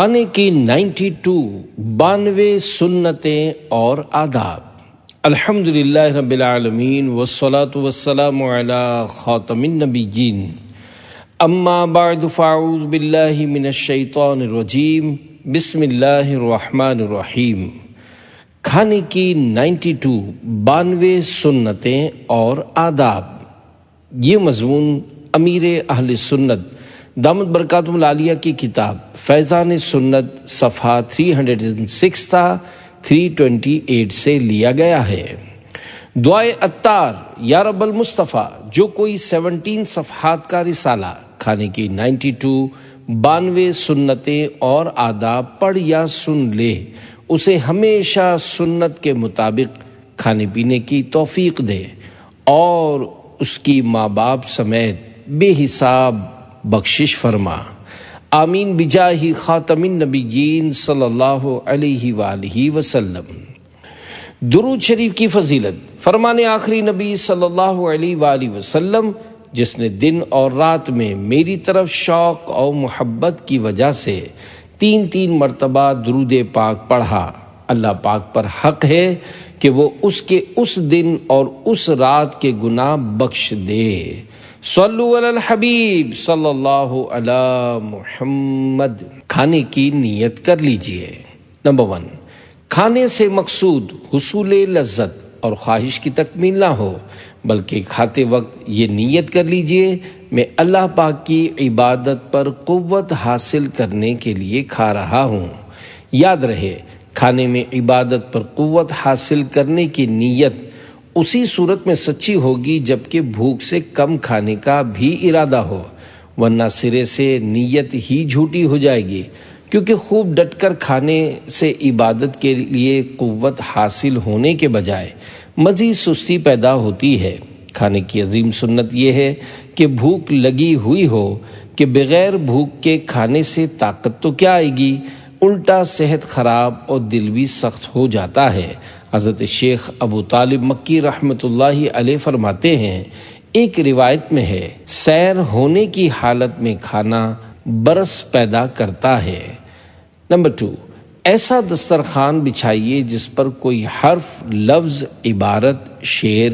کھانے کی 92 سنتیں اور آداب۔ الحمدللہ رب العالمین والصلاة والسلام علی خاتم النبیین، اما بعد فاعوذ باللہ من الشیطان الرجیم، بسم اللہ الرحمن الرحیم۔ کھانے کی 92 سنتیں اور آداب، یہ مضمون امیر اہل سنت دامت برکاتہم العالیہ کی کتاب فیضان سنت صفحہ 306 تھا 328 سے لیا گیا ہے۔ دعائے عطار، یا رب المصطفیٰ، جو کوئی 17 صفحات کا رسالہ کھانے کی 92 سنتیں اور آداب پڑھ یا سن لے، اسے ہمیشہ سنت کے مطابق کھانے پینے کی توفیق دے اور اس کی ماں باپ سمیت بے حساب بخشش فرما، آمین بجاہ خاتم النبیین صلی اللہ علیہ وآلہ وسلم۔ درود شریف کی فضیلت، فرمان آخری نبی صلی اللہ علیہ وآلہ وسلم، جس نے دن اور رات میں میری طرف شوق اور محبت کی وجہ سے 3 مرتبہ درود پاک پڑھا، اللہ پاک پر حق ہے کہ وہ اس کے اس دن اور اس رات کے گناہ بخش دے۔ صلو علی الحبیب صلی اللہ علی محمد۔ کھانے کی نیت کر لیجئے۔ نمبر 1، کھانے سے مقصود حصول لذت اور خواہش کی تکمیل نہ ہو، بلکہ کھاتے وقت یہ نیت کر لیجئے، میں اللہ پاک کی عبادت پر قوت حاصل کرنے کے لیے کھا رہا ہوں۔ یاد رہے، کھانے میں عبادت پر قوت حاصل کرنے کی نیت اسی صورت میں سچی ہوگی جبکہ بھوک سے کم کھانے کا بھی ارادہ ہو، ورنہ سرے سے نیت ہی جھوٹی ہو جائے گی، کیونکہ خوب ڈٹ کر کھانے سے عبادت کے لیے قوت حاصل ہونے کے بجائے مزید سستی پیدا ہوتی ہے۔ کھانے کی عظیم سنت یہ ہے کہ بھوک لگی ہوئی ہو کہ بغیر بھوک کے کھانے سے طاقت تو کیا آئے گی، الٹا صحت خراب اور دل بھی سخت ہو جاتا ہے۔ حضرت شیخ ابو طالب مکی رحمۃ اللہ علیہ فرماتے ہیں، ایک روایت میں ہے، سیر ہونے کی حالت میں کھانا برس پیدا کرتا ہے۔ نمبر 2، ایسا دسترخوان بچھائیے جس پر کوئی حرف، لفظ، عبارت، شعر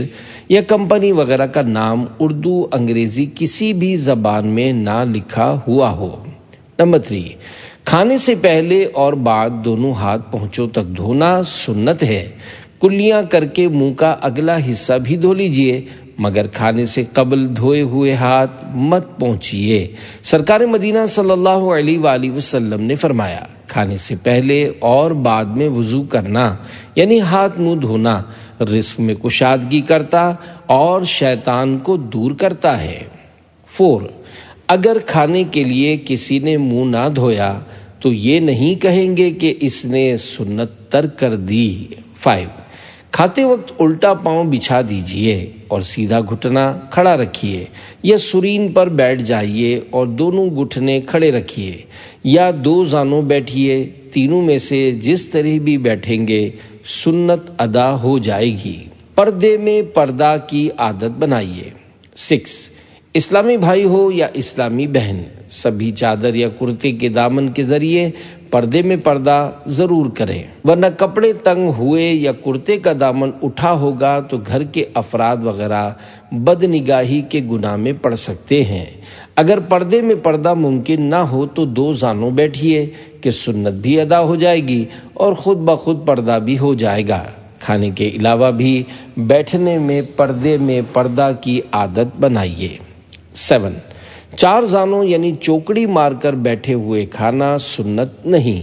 یا کمپنی وغیرہ کا نام اردو، انگریزی کسی بھی زبان میں نہ لکھا ہوا ہو۔ نمبر 3، کھانے سے پہلے اور بعد دونوں ہاتھ پہنچوں تک دھونا سنت ہے۔ کلیاں کر کے منہ کا اگلا حصہ بھی دھو لیجئے، مگر کھانے سے قبل دھوئے ہوئے ہاتھ مت پہنچیے۔ سرکار مدینہ صلی اللہ علیہ وآلہ وسلم نے فرمایا، کھانے سے پہلے اور بعد میں وضو کرنا یعنی ہاتھ منہ دھونا رزق میں کشادگی کرتا اور شیطان کو دور کرتا ہے۔ 4، اگر کھانے کے لیے کسی نے منہ نہ دھویا تو یہ نہیں کہیں گے کہ اس نے سنت ترک کر دی۔ 5، کھاتے وقت الٹا پاؤں بچھا دیجئے اور سیدھا گھٹنا کھڑا رکھیے، یا سرین پر بیٹھ جائیے اور دونوں گھٹنے کھڑے رکھیے، یا 2 زانوں بیٹھیے، تینوں میں سے جس طرح بھی بیٹھیں گے سنت ادا ہو جائے گی۔ پردے میں پردہ کی عادت بنائیے۔ 6، اسلامی بھائی ہو یا اسلامی بہن، سبھی چادر یا کرتے کے دامن کے ذریعے پردے میں پردہ ضرور کریں، ورنہ کپڑے تنگ ہوئے یا کرتے کا دامن اٹھا ہوگا تو گھر کے افراد وغیرہ بد نگاہی کے گناہ میں پڑ سکتے ہیں۔ اگر پردے میں پردہ ممکن نہ ہو تو 2 زانوں بیٹھیے کہ سنت بھی ادا ہو جائے گی اور خود بخود پردہ بھی ہو جائے گا۔ کھانے کے علاوہ بھی بیٹھنے میں پردے میں پردہ کی عادت بنائیے۔ 7، 4 زانوں یعنی چوکڑی مار کر بیٹھے ہوئے کھانا سنت نہیں،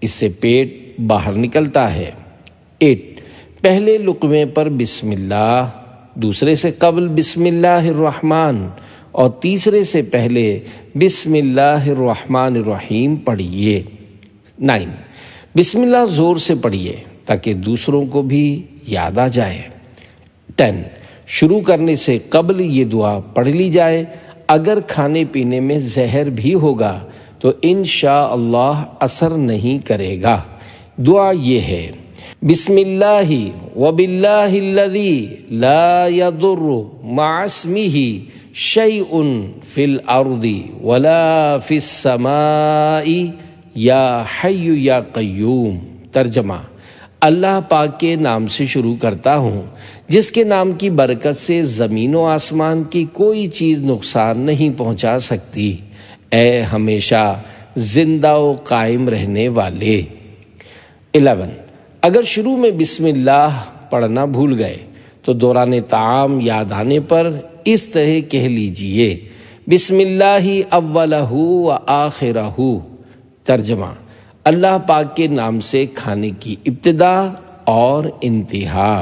اس سے پیٹ باہر نکلتا ہے۔ 8، پہلے لقمے پر بسم اللہ، دوسرے سے قبل بسم اللہ الرحمن اور تیسرے سے پہلے بسم اللہ الرحمن الرحیم پڑھیے۔ 9، بسم اللہ زور سے پڑھیے تاکہ دوسروں کو بھی یاد آ جائے۔ 10، شروع کرنے سے قبل یہ دعا پڑھ لی جائے، اگر کھانے پینے میں زہر بھی ہوگا تو انشاءاللہ اثر نہیں کرے گا۔ دعا یہ ہے، بسم اللہ وباللہ الذی لا یضر مع اسمہ شیء فی الارض ولا فی السماء یا حی یا قیوم۔ ترجمہ: اللہ پاک کے نام سے شروع کرتا ہوں جس کے نام کی برکت سے زمین و آسمان کی کوئی چیز نقصان نہیں پہنچا سکتی۔ اے ہمیشہ زندہ و قائم رہنے والے۔ 11، اگر شروع میں بسم اللہ پڑھنا بھول گئے تو دوران طعام یاد آنے پر اس طرح کہہ لیجئے: بسم اللہ اولہ و آخرہ۔ ترجمہ: اللہ پاک کے نام سے کھانے کی ابتدا اور انتہا۔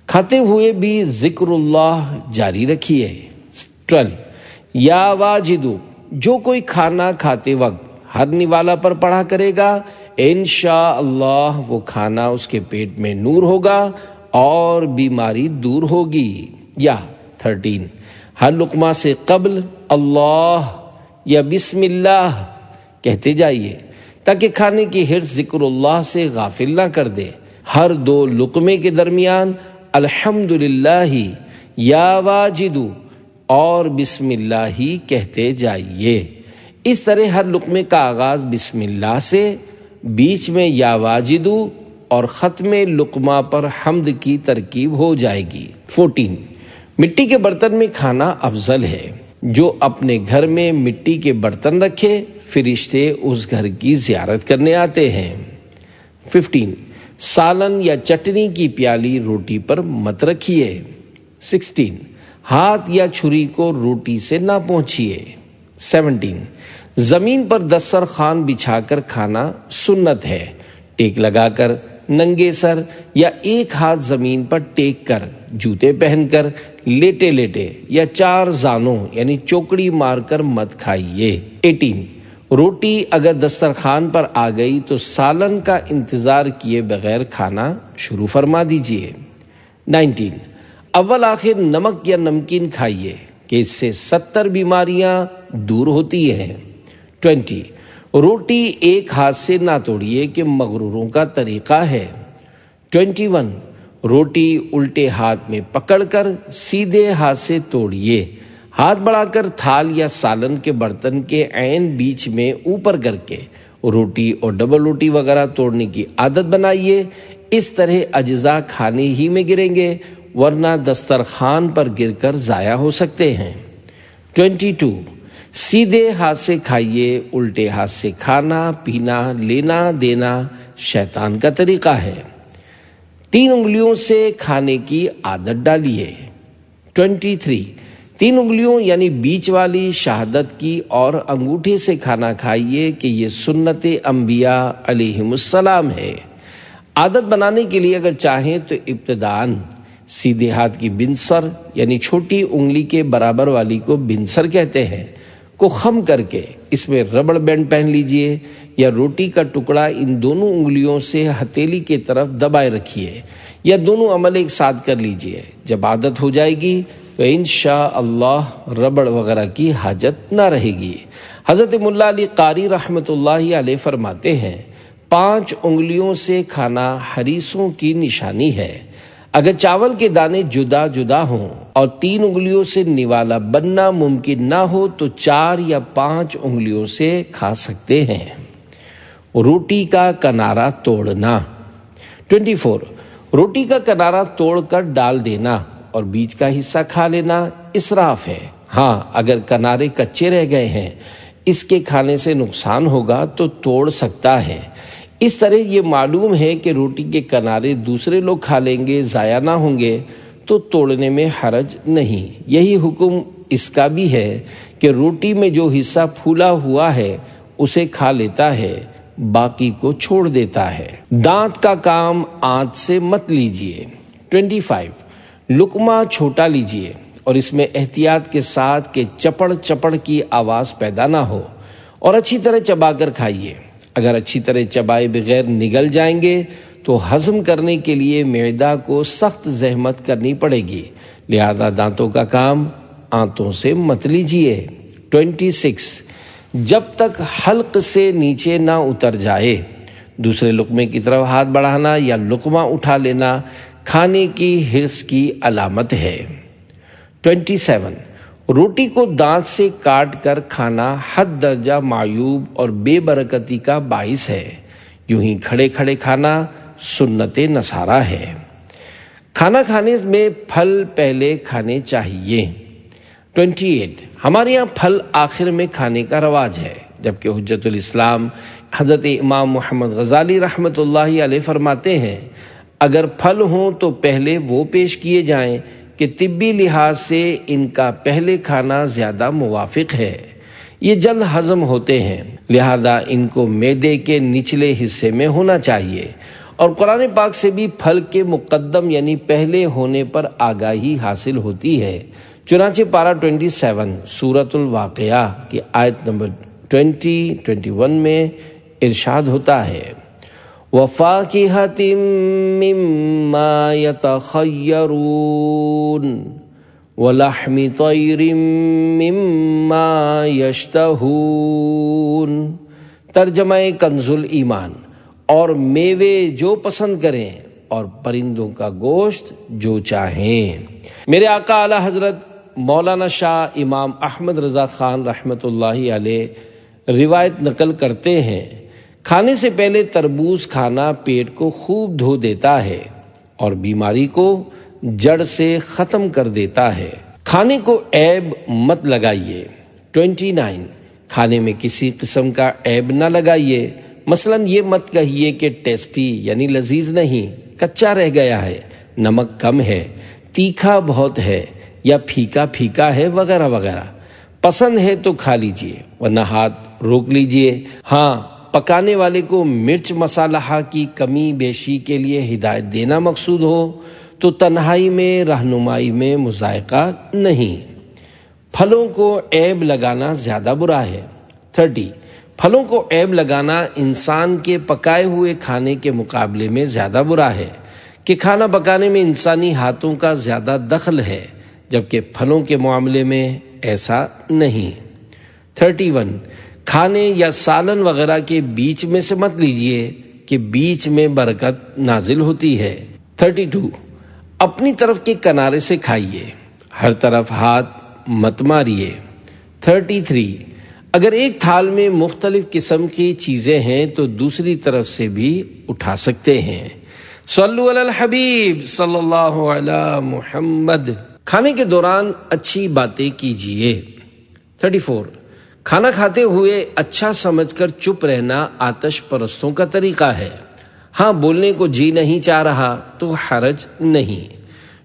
کھاتے ہوئے بھی ذکر اللہ جاری رکھیے۔ 12، یا واجدو، جو کوئی کھانا کھاتے وقت ہر نوالہ پر پڑھا کرے گا انشاءاللہ وہ کھانا اس کے پیٹ میں نور ہوگا اور بیماری دور ہوگی۔ یا 13، ہر لقمہ سے قبل اللہ یا بسم اللہ کہتے جائیے تاکہ کھانے کی حرص ذکر اللہ سے غافل نہ کر دے۔ ہر 2 لقمے کے درمیان الحمدللہ یا واجدو اور بسم اللہ ہی کہتے جائیے۔ اس طرح ہر لقمے کا آغاز بسم اللہ سے، بیچ میں یا واجدو اور ختم لقمہ پر حمد کی ترکیب ہو جائے گی۔ 14، مٹی کے برتن میں کھانا افضل ہے۔ جو اپنے گھر میں مٹی کے برتن رکھے فرشتے اس گھر کی زیارت کرنے آتے ہیں۔ 15، سالن یا چٹنی کی پیالی روٹی پر مت رکھیے۔ 16، ہاتھ یا چھری کو روٹی سے نہ پہنچیے۔ 17، زمین پر دسترخوان بچھا کر کھانا سنت ہے۔ ٹیک لگا کر، ننگے سر یا ایک ہاتھ زمین پر ٹیک کر، جوتے پہن کر، لیٹے لیٹے یا 4 زانوں یعنی چوکڑی مار کر مت کھائیے۔ 18، روٹی اگر دسترخوان پر آ گئی تو سالن کا انتظار کیے بغیر کھانا شروع فرما دیجیے۔ 19، اول آخر نمک یا نمکین کھائیے کہ اس سے 70 بیماریاں دور ہوتی ہیں۔ 20، روٹی ایک ہاتھ سے نہ توڑیے کہ مغروروں کا طریقہ ہے۔ 21، روٹی الٹے ہاتھ میں پکڑ کر سیدھے ہاتھ سے توڑیے، ہاتھ بڑھا کر تھال یا سالن کے برتن کے عین بیچ میں اوپر کر کے روٹی اور ڈبل روٹی وغیرہ توڑنے کی عادت بنائیے۔ اس طرح اجزاء کھانے ہی میں گریں گے ورنہ دسترخوان پر گر کر ضائع ہو سکتے ہیں۔ 22، سیدھے ہاتھ سے کھائیے، الٹے ہاتھ سے کھانا پینا لینا دینا شیطان کا طریقہ ہے۔ 3 انگلیوں سے کھانے کی عادت ڈالیے۔ 23، 3 انگلیوں یعنی بیچ والی شہادت کی اور انگوٹھے سے کھانا کھائیے کہ یہ سنت انبیاء علیہم السلام ہے۔ عادت بنانے کے لیے اگر چاہیں تو ابتداً سیدھے ہاتھ کی بنسر یعنی چھوٹی انگلی کے برابر والی کو بنسر کہتے ہیں کو خم کر کے اس میں ربڑ بینڈ پہن لیجئے یا روٹی کا ٹکڑا ان دونوں انگلیوں سے ہتھیلی کی طرف دبائے رکھیے یا دونوں عمل ایک ساتھ کر لیجئے۔ جب عادت ہو جائے گی تو انشاءاللہ ربڑ وغیرہ کی حاجت نہ رہے گی۔ حضرت ملا علی قاری رحمۃ اللہ علیہ فرماتے ہیں 5 انگلیوں سے کھانا حریصوں کی نشانی ہے۔ اگر چاول کے دانے جدا جدا ہوں اور 3 انگلیوں سے نوالا بننا ممکن نہ ہو تو 4 یا 5 انگلیوں سے کھا سکتے ہیں۔ روٹی کا کنارہ توڑنا۔ 24، روٹی کا کنارہ توڑ کر ڈال دینا اور بیچ کا حصہ کھا لینا اسراف ہے۔ ہاں اگر کنارے کچے رہ گئے ہیں اس کے کھانے سے نقصان ہوگا تو توڑ سکتا ہے۔ اس طرح یہ معلوم ہے کہ روٹی کے کنارے دوسرے لوگ کھا لیں گے، ضائع نہ ہوں گے تو توڑنے میں حرج نہیں۔ یہی حکم اس کا بھی ہے کہ روٹی میں جو حصہ پھولا ہوا ہے اسے کھا لیتا ہے، باقی کو چھوڑ دیتا ہے۔ دانت کا کام آنت سے مت لیجیے۔ 25، لقمہ چھوٹا لیجیے اور اس میں احتیاط کے ساتھ کہ چپڑ چپڑ کی آواز پیدا نہ ہو اور اچھی طرح چبا کر کھائیے۔ اگر اچھی طرح چبائے بغیر نگل جائیں گے تو ہضم کرنے کے لیے معدہ کو سخت زحمت کرنی پڑے گی، لہذا دانتوں کا کام آنتوں سے مت لیجیے۔ 26، جب تک حلق سے نیچے نہ اتر جائے دوسرے لقمے کی طرف ہاتھ بڑھانا یا لقمہ اٹھا لینا کھانے کی حرص کی علامت ہے۔ 27، روٹی کو دانت سے کاٹ کر کھانا حد درجہ معیوب اور بے برکتی کا باعث ہے، یوں ہی کھڑے کھڑے کھانا سنت نصارہ ہے۔ کھانا کھانے میں پھل پہلے کھانے چاہیے۔ 28 ہمارے یہاں پھل آخر میں کھانے کا رواج ہے، جبکہ حجت الاسلام حضرت امام محمد غزالی رحمۃ اللہ علیہ فرماتے ہیں اگر پھل ہوں تو پہلے وہ پیش کیے جائیں کہ طبی لحاظ سے ان کا پہلے کھانا زیادہ موافق ہے، یہ جلد ہضم ہوتے ہیں، لہذا ان کو معدے کے نچلے حصے میں ہونا چاہیے، اور قرآن پاک سے بھی پھل کے مقدم یعنی پہلے ہونے پر آگاہی حاصل ہوتی ہے۔ چنانچہ پارہ 27 سورۃ الواقعہ کی آیت نمبر 21 میں ارشاد ہوتا ہے وَفَاكِهَةٍ مِّمَّا يَتَخَيَّرُونَ وَلَحْمِ طَيْرٍ مِّمَّا يَشْتَهُونَ۔ ترجمہ کنز الایمان، اور میوے جو پسند کریں اور پرندوں کا گوشت جو چاہیں۔ میرے آقا اعلی حضرت مولانا شاہ امام احمد رضا خان رحمۃ اللہ علیہ روایت نقل کرتے ہیں کھانے سے پہلے تربوز کھانا پیٹ کو خوب دھو دیتا ہے اور بیماری کو جڑ سے ختم کر دیتا ہے۔ کھانے کو عیب مت لگائیے۔ 29 کھانے میں کسی قسم کا عیب نہ لگائیے، مثلا یہ مت کہیے کہ ٹیسٹی یعنی لذیذ نہیں، کچا رہ گیا ہے، نمک کم ہے، تیکھا بہت ہے، یا پھیکا پھیکا ہے، وغیرہ وغیرہ۔ پسند ہے تو کھا لیجئے، ورنہ ہاتھ روک لیجئے۔ ہاں، پکانے والے کو مرچ مسالہ کی کمی بیشی کے لیے ہدایت دینا مقصود ہو تو تنہائی میں رہنمائی میں مذائقہ نہیں۔ پھلوں کو عیب لگانا زیادہ برا ہے۔ 30 پھلوں کو عیب لگانا انسان کے پکائے ہوئے کھانے کے مقابلے میں زیادہ برا ہے کہ کھانا پکانے میں انسانی ہاتھوں کا زیادہ دخل ہے، جبکہ پھلوں کے معاملے میں ایسا نہیں۔ 31 کھانے یا سالن وغیرہ کے بیچ میں سے مت لیجئے کہ بیچ میں برکت نازل ہوتی ہے۔ 32 اپنی طرف کے کنارے سے کھائیے، ہر طرف ہاتھ مت ماریے۔ 33 اگر ایک تھال میں مختلف قسم کی چیزیں ہیں تو دوسری طرف سے بھی اٹھا سکتے ہیں۔ صلو علی الحبیب صلی اللہ علی محمد۔ کھانے کے دوران اچھی باتیں کیجیے۔ 34 کھانا کھاتے ہوئے اچھا سمجھ کر چپ رہنا آتش پرستوں کا طریقہ ہے۔ ہاں، بولنے کو جی نہیں چاہ رہا تو حرج نہیں،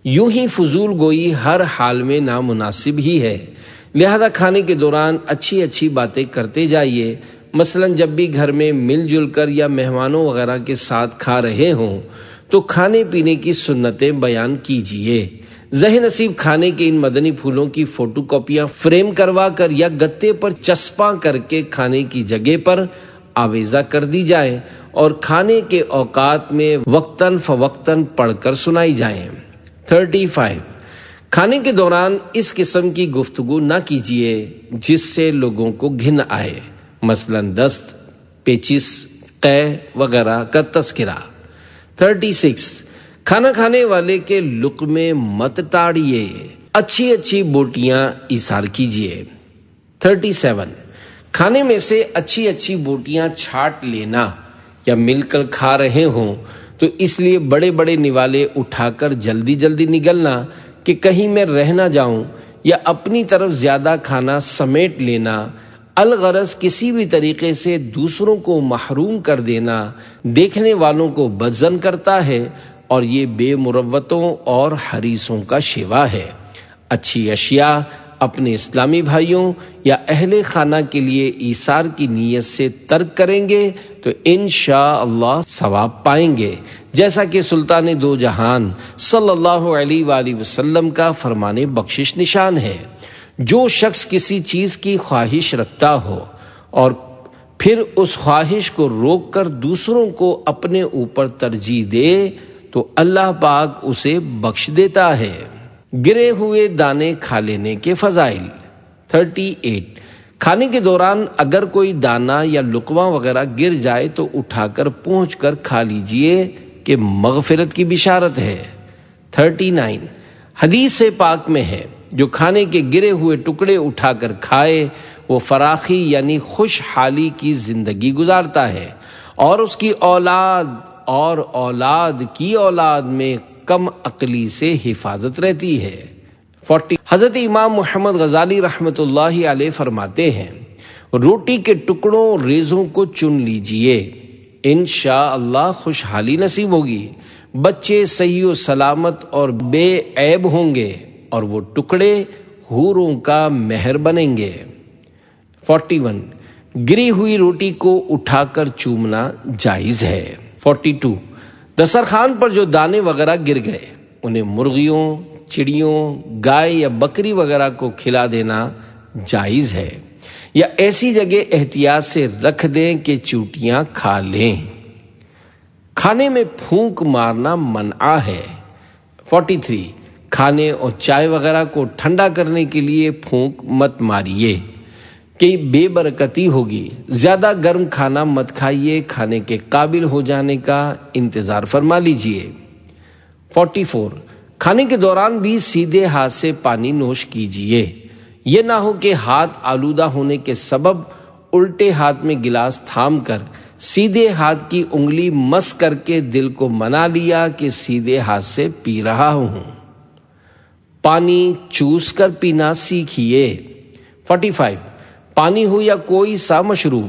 یوں ہی فضول گوئی ہر حال میں نامناسب ہی ہے، لہذا کھانے کے دوران اچھی اچھی باتیں کرتے جائیے۔ مثلا جب بھی گھر میں مل جل کر یا مہمانوں وغیرہ کے ساتھ کھا رہے ہوں تو کھانے پینے کی سنتیں بیان کیجیے۔ ذہن نصیب کھانے کے ان مدنی پھولوں کی فوٹو کاپیاں فریم کروا کر یا گتے پر چسپاں کر کے کھانے کی جگہ پر آویزہ کر دی جائیں اور کھانے کے اوقات میں وقتاً فوقتاً پڑھ کر سنائی جائیں۔ 35 کھانے کے دوران اس قسم کی گفتگو نہ کیجیے جس سے لوگوں کو گھن آئے، مثلا دست، پیچس، قے وغیرہ کا تذکرہ۔ 36 کھانا کھانے والے کے لقمے مت ٹاڑیے، اچھی اچھی بوٹیاں ایثار کیجیے۔ 37 کھانے میں سے اچھی اچھی بوٹیاں چھانٹ لینا، یا مل کر کھا رہے ہوں تو اس لیے بڑے بڑے نوالے اٹھا کر جلدی جلدی نگلنا کہ کہیں میں رہ نہ جاؤں، یا اپنی طرف زیادہ کھانا سمیٹ لینا، الغرض کسی بھی طریقے سے دوسروں کو محروم کر دینا دیکھنے والوں کو بدظن کرتا ہے، اور یہ بے مروتوں اور حریصوں کا شیوا ہے۔ اچھی اشیاء اپنے اسلامی بھائیوں یا اہل خانہ کے لیے ایثار کی نیت سے ترک کریں گے تو انشاءاللہ ثواب پائیں گے، جیسا کہ سلطان دو جہان صلی اللہ علیہ وآلہ وسلم کا فرمان بخشش نشان ہے۔ جو شخص کسی چیز کی خواہش رکھتا ہو اور پھر اس خواہش کو روک کر دوسروں کو اپنے اوپر ترجیح دے تو اللہ پاک اسے بخش دیتا ہے۔ گرے ہوئے دانے کھا لینے کے فضائل۔ 38 کھانے کے دوران اگر کوئی دانہ یا لقمہ وغیرہ گر جائے تو اٹھا کر پہنچ کر کھا لیجئے کہ مغفرت کی بشارت ہے۔ 39 حدیث پاک میں ہے جو کھانے کے گرے ہوئے ٹکڑے اٹھا کر کھائے وہ فراخی یعنی خوشحالی کی زندگی گزارتا ہے، اور اس کی اولاد اور اولاد کی اولاد میں کم عقلی سے حفاظت رہتی ہے۔ 40 حضرت امام محمد غزالی رحمۃ اللہ علیہ فرماتے ہیں، روٹی کے ٹکڑوں ریزوں کو چن لیجئے، انشاءاللہ خوشحالی نصیب ہوگی، بچے صحیح و سلامت اور بے عیب ہوں گے، اور وہ ٹکڑے حوروں کا مہر بنیں گے۔ 41 گری ہوئی روٹی کو اٹھا کر چومنا جائز ہے۔ 42 دسترخوان پر جو دانے وغیرہ گر گئے انہیں مرغیوں، چڑیوں، گائے یا بکری وغیرہ کو کھلا دینا جائز ہے، یا ایسی جگہ احتیاط سے رکھ دیں کہ چیونٹیاں کھا لیں۔ کھانے میں پھونک مارنا منع ہے۔ 43 کھانے اور چائے وغیرہ کو ٹھنڈا کرنے کے لیے پھونک مت ماریے کہ بے برکتی ہوگی۔ زیادہ گرم کھانا مت کھائیے، کھانے کے قابل ہو جانے کا انتظار فرما لیجئے۔ 44 کھانے کے دوران بھی سیدھے ہاتھ سے پانی نوش کیجئے، یہ نہ ہو کہ ہاتھ آلودہ ہونے کے سبب الٹے ہاتھ میں گلاس تھام کر سیدھے ہاتھ کی انگلی مس کر کے دل کو منا لیا کہ سیدھے ہاتھ سے پی رہا ہوں۔ پانی چوس کر پینا سیکھیے۔ 45 پانی ہو یا کوئی سا مشروب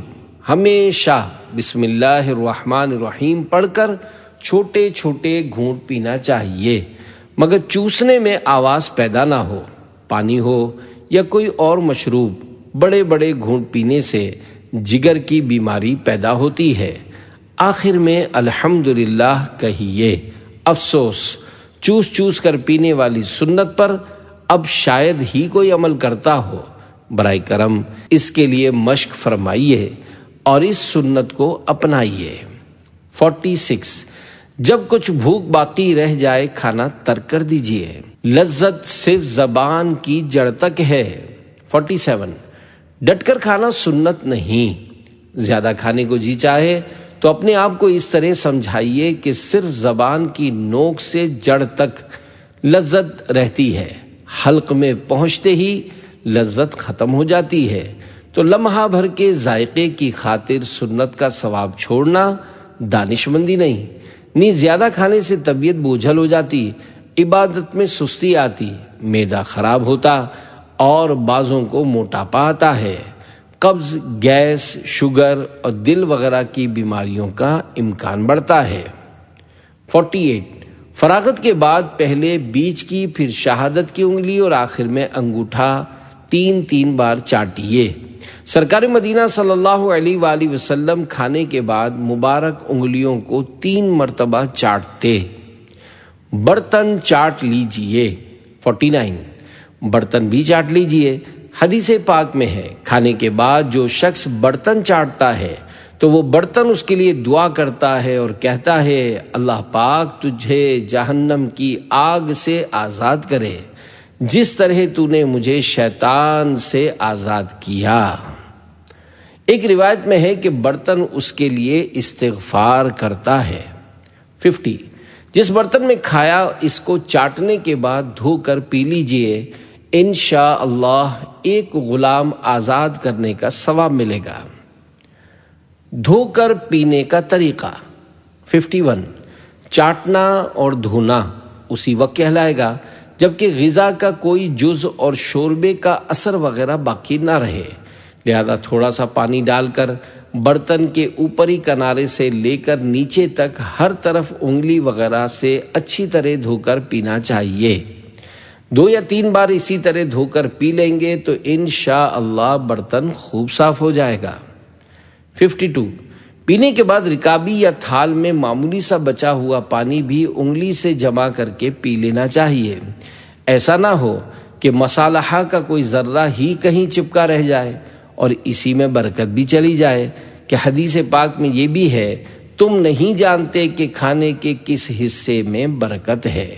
ہمیشہ بسم اللہ الرحمن الرحیم پڑھ کر چھوٹے چھوٹے گھونٹ پینا چاہیے، مگر چوسنے میں آواز پیدا نہ ہو۔ پانی ہو یا کوئی اور مشروب بڑے بڑے گھونٹ پینے سے جگر کی بیماری پیدا ہوتی ہے۔ آخر میں الحمدللہ کہیے۔ افسوس، چوس چوس کر پینے والی سنت پر اب شاید ہی کوئی عمل کرتا ہو۔ برائے کرم اس کے لیے مشق فرمائیے اور اس سنت کو اپنائیے۔ 46 جب کچھ بھوک باقی رہ جائے کھانا ترک کر دیجیے، لذت صرف زبان کی جڑ تک ہے۔ 47 ڈٹ کر کھانا سنت نہیں، زیادہ کھانے کو جی چاہے تو اپنے آپ کو اس طرح سمجھائیے کہ صرف زبان کی نوک سے جڑ تک لذت رہتی ہے، حلق میں پہنچتے ہی لذت ختم ہو جاتی ہے، تو لمحہ بھر کے ذائقے کی خاطر سنت کا ثواب چھوڑنا دانش مندی نہیں۔ نیز زیادہ کھانے سے طبیعت بوجھل ہو جاتی، عبادت میں سستی آتی، معدہ خراب ہوتا اور بعضوں کو موٹاپا آتا ہے، قبض، گیس، شوگر اور دل وغیرہ کی بیماریوں کا امکان بڑھتا ہے۔ 48 فراغت کے بعد پہلے بیچ کی، پھر شہادت کی انگلی اور آخر میں انگوٹھا 3 بار چاٹیے۔ سرکار مدینہ صلی اللہ علیہ وآلہ وسلم کھانے کے بعد مبارک انگلیوں کو 3 مرتبہ چاٹتے۔ برتن چاٹ لیجئے۔ 49 برتن بھی چاٹ لیجئے۔ حدیث پاک میں ہے، کھانے کے بعد جو شخص برتن چاٹتا ہے تو وہ برتن اس کے لیے دعا کرتا ہے اور کہتا ہے، اللہ پاک تجھے جہنم کی آگ سے آزاد کرے جس طرح تو نے مجھے شیطان سے آزاد کیا۔ ایک روایت میں ہے کہ برتن اس کے لیے استغفار کرتا ہے۔ 50 جس برتن میں کھایا اس کو چاٹنے کے بعد دھو کر پی لیجئے، انشاءاللہ ایک غلام آزاد کرنے کا ثواب ملے گا۔ دھو کر پینے کا طریقہ۔ 51 چاٹنا اور دھونا اسی وقت کہلائے گا جبکہ غذا کا کوئی جز اور شوربے کا اثر وغیرہ باقی نہ رہے، لہذا تھوڑا سا پانی ڈال کر برتن کے اوپری کنارے سے لے کر نیچے تک ہر طرف انگلی وغیرہ سے اچھی طرح دھو کر پینا چاہیے۔ 2 یا 3 بار اسی طرح دھو کر پی لیں گے تو انشاءاللہ برتن خوب صاف ہو جائے گا۔ 52 پینے کے بعد رکابی یا تھال میں معمولی سا بچا ہوا پانی بھی انگلی سے جمع کر کے پی لینا چاہیے۔ ایسا نہ ہو کہ مصالحہ کا کوئی ذرہ ہی کہیں چپکا رہ جائے اور اسی میں برکت بھی چلی جائے، کہ حدیث پاک میں یہ بھی ہے، تم نہیں جانتے کہ کھانے کے کس حصے میں برکت ہے۔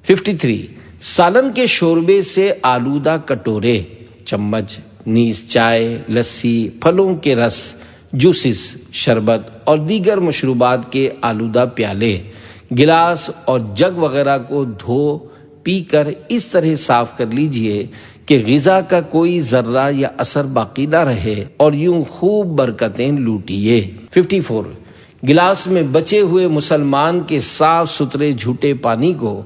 53 سالن کے شوربے سے آلودہ کٹورے، چمچ، نیز چائے، لسی، پھلوں کے رس، جوسز، شربت اور دیگر مشروبات کے آلودہ پیالے، گلاس اور جگ وغیرہ کو دھو پی کر اس طرح صاف کر لیجئے کہ غذا کا کوئی ذرہ یا اثر باقی نہ رہے اور یوں خوب برکتیں لوٹیے۔ 54 گلاس میں بچے ہوئے مسلمان کے صاف ستھرے جھوٹے پانی کو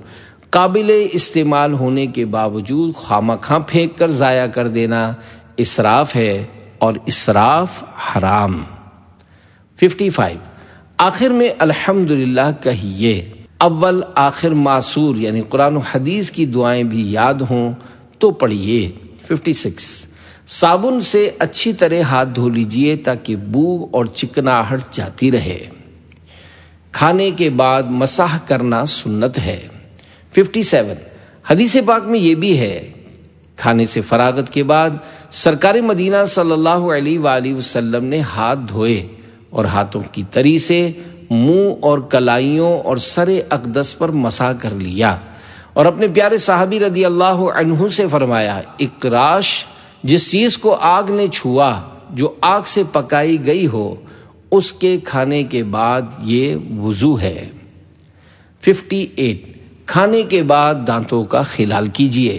قابل استعمال ہونے کے باوجود خواہ پھینک کر ضائع کر دینا اسراف ہے اور اسراف حرام۔ 55 آخر میں الحمدللہ کہیے۔ اول آخر معصور یعنی قرآن و حدیث کی دعائیں بھی یاد ہوں تو پڑھیے۔ 56 صابن سے اچھی طرح ہاتھ دھو لیجئے تاکہ بو اور چکناہٹ جاتی رہے۔ کھانے کے بعد مسح کرنا سنت ہے۔ 57 حدیث پاک میں یہ بھی ہے، کھانے سے فراغت کے بعد سرکار مدینہ صلی اللہ علیہ وآلہ وسلم نے ہاتھ دھوئے اور ہاتھوں کی تری سے منہ اور کلائیوں اور سر اقدس پر مسح کر لیا، اور اپنے پیارے صحابی رضی اللہ عنہ سے فرمایا، اقراش جس چیز کو آگ نے چھوا جو آگ سے پکائی گئی ہو اس کے کھانے کے بعد یہ وضو ہے۔ 58 کھانے کے بعد دانتوں کا خلال کیجیے۔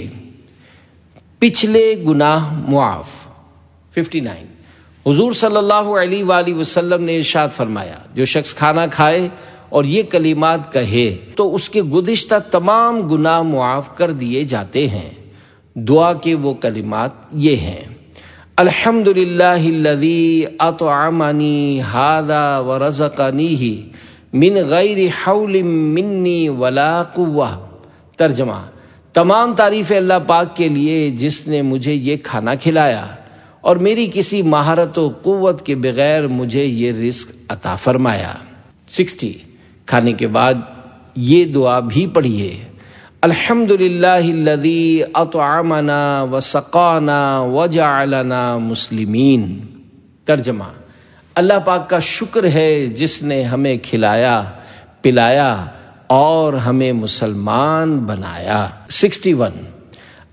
پچھلے گناہ معاف۔ 59 حضور صلی اللہ علیہ وآلہ وسلم نے ارشاد فرمایا، جو شخص کھانا کھائے اور یہ کلمات کہے تو اس کے گزشتہ تمام گناہ معاف کر دیے جاتے ہیں۔ دعا کے وہ کلمات یہ ہیں: الحمدللہ الذی اطعمنی ھذا ورزقنیہ من غیر حول منی ولا قوہ۔ ترجمہ: تمام تعریفیں اللہ پاک کے لیے جس نے مجھے یہ کھانا کھلایا اور میری کسی مہارت و قوت کے بغیر مجھے یہ رزق عطا فرمایا۔ 60 کھانے کے بعد یہ دعا بھی پڑھیے: الحمدللہ الذی اطعمنا وسقانا وجعلنا مسلمین۔ ترجمہ: اللہ پاک کا شکر ہے جس نے ہمیں کھلایا پلایا اور ہمیں مسلمان بنایا۔ 61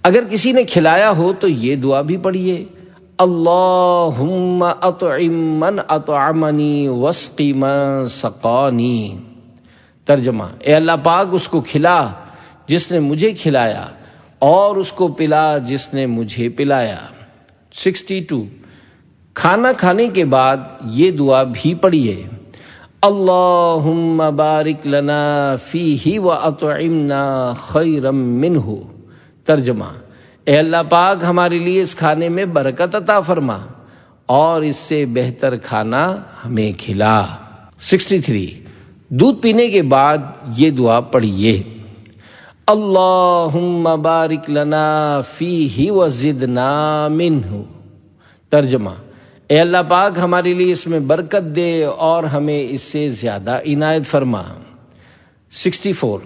اگر کسی نے کھلایا ہو تو یہ دعا بھی پڑھیے: اللہم اطعم من اطعمنی واسقی من سقانی۔ ترجمہ: اے اللہ پاک اس کو کھلا جس نے مجھے کھلایا اور اس کو پلا جس نے مجھے پلایا۔ 62 کھانا کھانے کے بعد یہ دعا بھی پڑھیے: اللہم بارک لنا فیہ واطعمنا خیرا منہ۔ ترجمہ: اے اللہ پاک ہمارے لیے اس کھانے میں برکت عطا فرما اور اس سے بہتر کھانا ہمیں کھلا۔ 63 دودھ پینے کے بعد یہ دعا پڑھیے: اللہم بارک لنا فیہ وزدنا منہ۔ ترجمہ: اے اللہ پاک ہمارے لیے اس میں برکت دے اور ہمیں اس سے زیادہ عنایت فرما۔ 64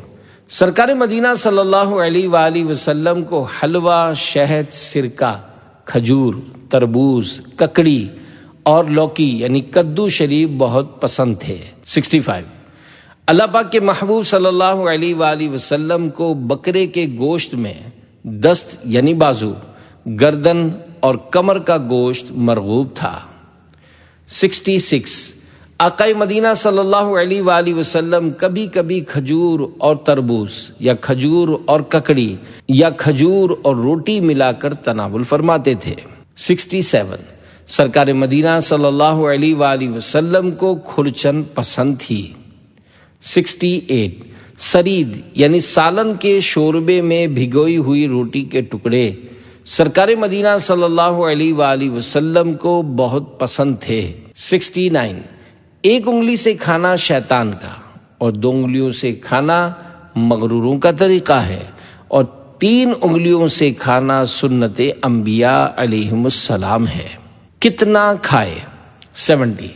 سرکار مدینہ صلی اللہ علیہ وآلہ وسلم کو حلوہ، شہد، سرکہ، کھجور، تربوز، ککڑی اور لوکی یعنی کدو شریف بہت پسند تھے۔ 65 اللہ پاک کے محبوب صلی اللہ علیہ وآلہ وسلم کو بکرے کے گوشت میں دست یعنی بازو، گردن اور کمر کا گوشت مرغوب تھا۔ 66 آقا مدینہ صلی اللہ علیہ وآلہ وسلم کبھی کبھی کھجور اور تربوز یا کھجور اور ککڑی یا کھجور اور روٹی ملا کر تناول فرماتے تھے۔ 67 سرکار مدینہ صلی اللہ علیہ وآلہ وسلم کو کھرچن پسند تھی۔ 68 سرید یعنی سالن کے شوربے میں بھگوئی ہوئی روٹی کے ٹکڑے سرکار مدینہ صلی اللہ علیہ وآلہ وسلم کو بہت پسند تھے۔ 69 ایک انگلی سے کھانا شیطان کا اور 2 انگلیوں سے کھانا مغروروں کا طریقہ ہے، اور 3 انگلیوں سے کھانا سنت انبیاء علیہم السلام ہے۔ کتنا کھائے؟ 70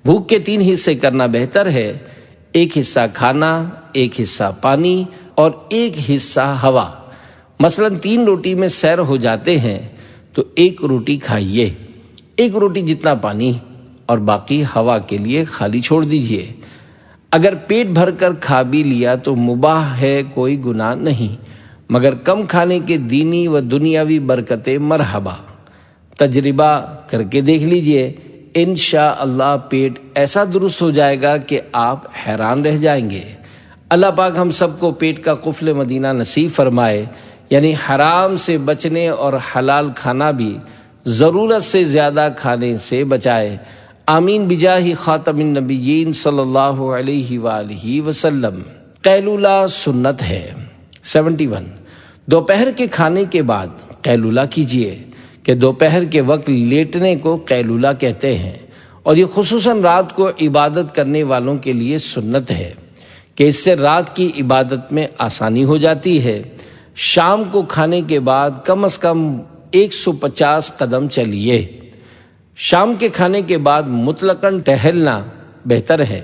بھوک کے 3 حصے کرنا بہتر ہے، 1 حصہ کھانا، 1 حصہ پانی اور 1 حصہ ہوا۔ مثلا 3 روٹی میں سیر ہو جاتے ہیں تو 1 روٹی کھائیے، 1 روٹی جتنا پانی اور باقی ہوا کے لیے خالی چھوڑ دیجیے۔ اگر پیٹ بھر کر کھا بھی لیا تو مباح ہے، کوئی گناہ نہیں، مگر کم کھانے کے دینی و دنیاوی برکتیں مرحبا۔ تجربہ کر کے دیکھ لیجئے، انشاءاللہ پیٹ ایسا درست ہو جائے گا کہ آپ حیران رہ جائیں گے۔ اللہ پاک ہم سب کو پیٹ کا قفل مدینہ نصیب فرمائے، یعنی حرام سے بچنے اور حلال کھانا بھی ضرورت سے زیادہ کھانے سے بچائے۔ آمین بجاہ خاتم النبیین صلی اللہ علیہ وآلہ وسلم۔ قیلولہ سنت ہے۔ 71 دوپہر کے کھانے کے بعد قیلولہ کیجیے کہ دوپہر کے وقت لیٹنے کو قیلولہ کہتے ہیں، اور یہ خصوصاً رات کو عبادت کرنے والوں کے لیے سنت ہے کہ اس سے رات کی عبادت میں آسانی ہو جاتی ہے۔ شام کو کھانے کے بعد کم از کم 150 قدم چلیے۔ شام کے کھانے کے بعد مطلقاً ٹہلنا بہتر ہے،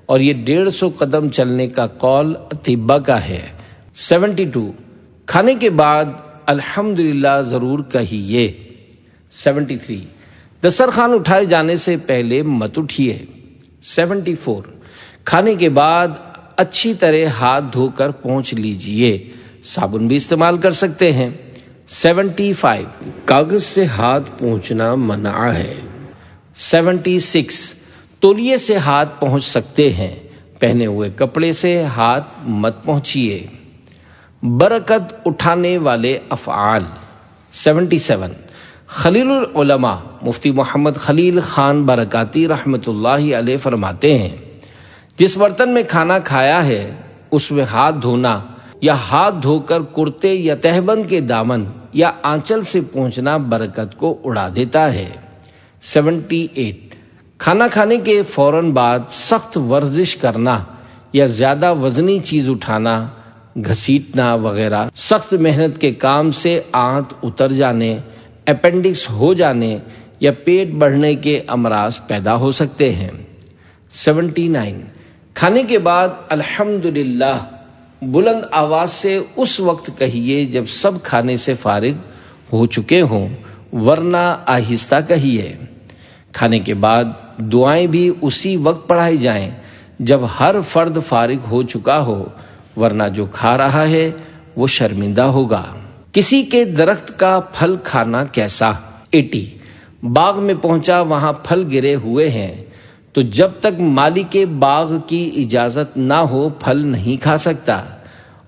اور یہ 150 قدم چلنے کا قول اطباء کا ہے۔ 72 کھانے کے بعد الحمدللہ ضرور کہیے۔ 73 دسترخوان اٹھائے جانے سے پہلے مت اٹھیے۔ 74 کھانے کے بعد اچھی طرح ہاتھ دھو کر پونچھ لیجئے، صابن بھی استعمال کر سکتے ہیں۔ 75 کاغذ سے ہاتھ پونچھنا منع ہے۔ 76 تولیے سے ہاتھ پہنچ سکتے ہیں، پہنے ہوئے کپڑے سے ہاتھ مت پہنچیے۔ برکت اٹھانے والے افعال۔ 77 خلیل العلماء مفتی محمد خلیل خان برکاتی رحمۃ اللہ علیہ فرماتے ہیں، جس برتن میں کھانا کھایا ہے اس میں ہاتھ دھونا یا ہاتھ دھو کر کرتے یا تہبند کے دامن یا آنچل سے پہنچنا برکت کو اڑا دیتا ہے۔ 78 کھانا کھانے کے فوراً بعد سخت ورزش کرنا یا زیادہ وزنی چیز اٹھانا، گھسیٹنا وغیرہ سخت محنت کے کام سے آنت اتر جانے، اپینڈکس ہو جانے یا پیٹ بڑھنے کے امراض پیدا ہو سکتے ہیں۔ 79 کھانے کے بعد الحمدللہ بلند آواز سے اس وقت کہیے جب سب کھانے سے فارغ ہو چکے ہوں، ورنہ آہستہ کہیے۔ کھانے کے بعد دعائیں بھی اسی وقت پڑھائی جائیں جب ہر فرد فارغ ہو چکا ہو، ورنہ جو کھا رہا ہے وہ شرمندہ ہوگا۔ کسی کے درخت کا پھل کھانا کیسا؟ 80 باغ میں پہنچا، وہاں پھل گرے ہوئے ہیں، تو جب تک مالک باغ کی اجازت نہ ہو پھل نہیں کھا سکتا،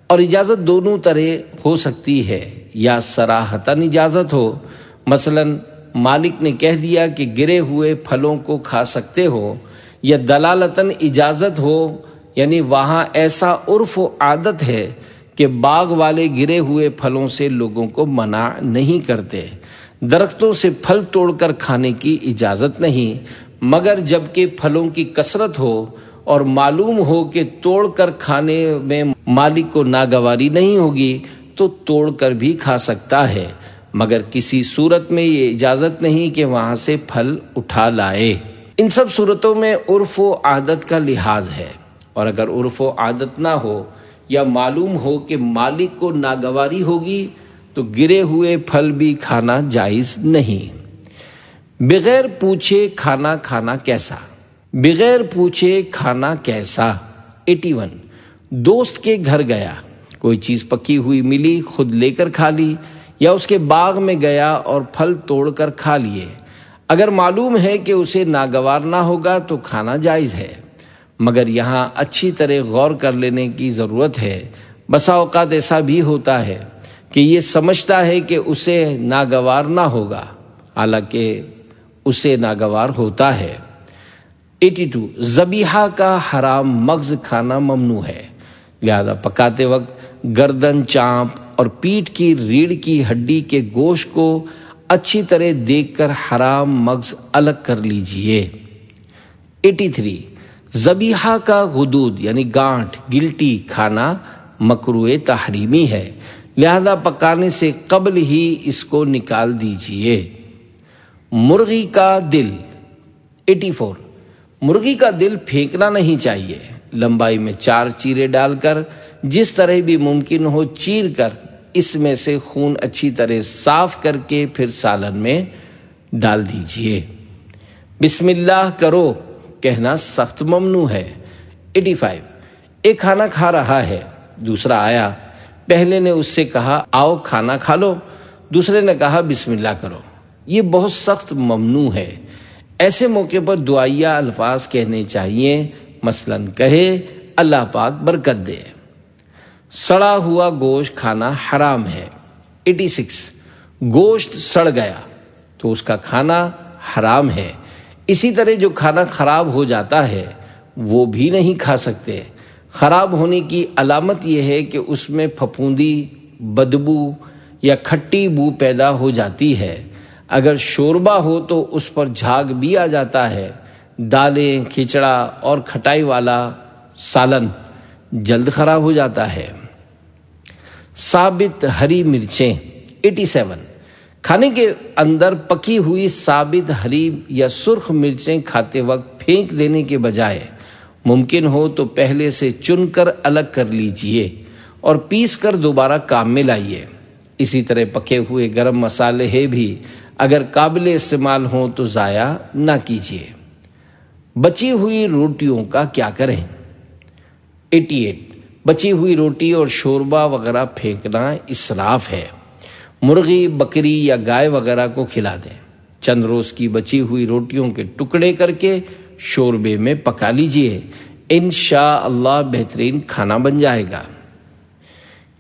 اور اجازت دونوں طرح ہو سکتی ہے، یا صراحتاً اجازت ہو، مثلا مالک نے کہہ دیا کہ گرے ہوئے پھلوں کو کھا سکتے ہو، یا دلالتاً اجازت ہو، یعنی وہاں ایسا عرف و عادت ہے کہ باغ والے گرے ہوئے پھلوں سے لوگوں کو منع نہیں کرتے، درختوں سے پھل توڑ کر کھانے کی اجازت نہیں، مگر جب کہ پھلوں کی کثرت ہو اور معلوم ہو کہ توڑ کر کھانے میں مالک کو ناگواری نہیں ہوگی تو توڑ کر بھی کھا سکتا ہے، مگر کسی صورت میں یہ اجازت نہیں کہ وہاں سے پھل اٹھا لائے۔ ان سب صورتوں میں عرف و عادت کا لحاظ ہے، اور اگر عرف و عادت نہ ہو یا معلوم ہو کہ مالک کو ناگواری ہوگی تو گرے ہوئے پھل بھی کھانا جائز نہیں۔ بغیر پوچھے کھانا کھانا کیسا؟ بغیر پوچھے کھانا کیسا؟ 81 دوست کے گھر گیا، کوئی چیز پکی ہوئی ملی، خود لے کر کھا لی، یا اس کے باغ میں گیا اور پھل توڑ کر کھا لیے، اگر معلوم ہے کہ اسے ناگوار نہ ہوگا تو کھانا جائز ہے، مگر یہاں اچھی طرح غور کر لینے کی ضرورت ہے۔ بسا اوقات ایسا بھی ہوتا ہے کہ یہ سمجھتا ہے کہ اسے ناگوار نہ ہوگا، حالانکہ اسے ناگوار ہوتا ہے۔ 82 ذبیحہ کا حرام مغز کھانا ممنوع ہے، لہذا پکاتے وقت گردن، چانپ اور پیٹھ کی ریڑھ کی ہڈی کے گوشت کو اچھی طرح دیکھ کر حرام مغز الگ کر لیجئے۔ 83 ذبیحہ کا غدود یعنی گانٹھ، گلٹی کھانا مکروہ تحریمی ہے، لہذا پکانے سے قبل ہی اس کو نکال دیجئے۔ مرغی کا دل۔ 84 مرغی کا دل پھینکنا نہیں چاہیے، لمبائی میں 4 چیرے ڈال کر جس طرح بھی ممکن ہو چیر کر اس میں سے خون اچھی طرح صاف کر کے پھر سالن میں ڈال دیجئے۔ بسم اللہ کرو کہنا سخت ممنوع ہے۔ 85 ایک کھانا کھا رہا ہے، دوسرا آیا، پہلے نے اس سے کہا آؤ کھانا کھا لو، دوسرے نے کہا بسم اللہ کرو، یہ بہت سخت ممنوع ہے۔ ایسے موقع پر دعائیہ الفاظ کہنے چاہیے، مثلاً کہے اللہ پاک برکت دے۔ سڑا ہوا گوشت کھانا حرام ہے۔ 86 گوشت سڑ گیا تو اس کا کھانا حرام ہے۔ اسی طرح جو کھانا خراب ہو جاتا ہے وہ بھی نہیں کھا سکتے۔ خراب ہونے کی علامت یہ ہے کہ اس میں پھپھوندی، بدبو یا کھٹی بو پیدا ہو جاتی ہے۔ اگر شوربہ ہو تو اس پر جھاگ بھی آ جاتا ہے۔ دالیں، کھچڑا اور کھٹائی والا سالن جلد خراب ہو جاتا ہے۔ ثابت ہری مرچیں۔ 87 کھانے کے اندر پکی ہوئی ثابت ہری یا سرخ مرچیں کھاتے وقت پھینک دینے کے بجائے ممکن ہو تو پہلے سے چن کر الگ کر لیجئے اور پیس کر دوبارہ کام میں لائیے۔ اسی طرح پکے ہوئے گرم مسالے بھی اگر قابل استعمال ہوں تو ضائع نہ کیجیے۔ بچی ہوئی روٹیوں کا کیا کریں؟ 88 بچی ہوئی روٹی اور شوربہ وغیرہ پھینکنا اسراف ہے۔ مرغی، بکری یا گائے وغیرہ کو کھلا دیں۔ چند روز کی بچی ہوئی روٹیوں کے ٹکڑے کر کے شوربے میں پکا لیجئے، انشاءاللہ بہترین کھانا بن جائے گا۔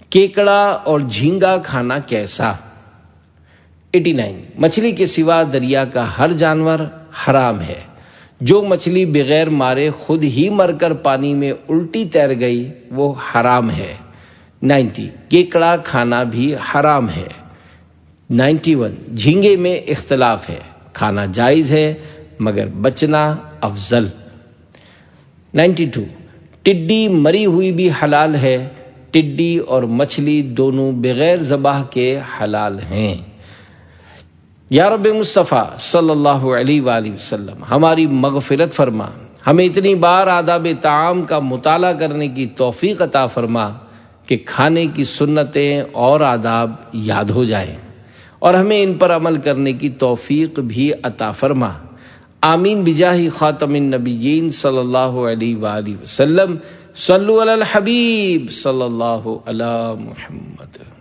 کیکڑا اور جھینگا کھانا کیسا؟ 89 مچھلی کے سوا دریا کا ہر جانور حرام ہے۔ جو مچھلی بغیر مارے خود ہی مر کر پانی میں الٹی تیر گئی وہ حرام ہے۔ 90 کیکڑا کھانا بھی حرام ہے۔ 91 جھینگے میں اختلاف ہے، کھانا جائز ہے مگر بچنا افضل۔ 92 ٹڈی مری ہوئی بھی حلال ہے۔ ٹڈی اور مچھلی دونوں بغیر ذبح کے حلال ہیں۔ یا رب مصطفیٰ صلی اللہ علیہ وآلہ وسلم ہماری مغفرت فرما، ہمیں اتنی بار آداب طعام کا مطالعہ کرنے کی توفیق عطا فرما کہ کھانے کی سنتیں اور آداب یاد ہو جائیں، اور ہمیں ان پر عمل کرنے کی توفیق بھی عطا فرما۔ آمین بجاہ خاتم النبیین صلی اللہ علیہ وآلہ وسلم۔ صلو علی الحبیب صلی اللہ علی محمد۔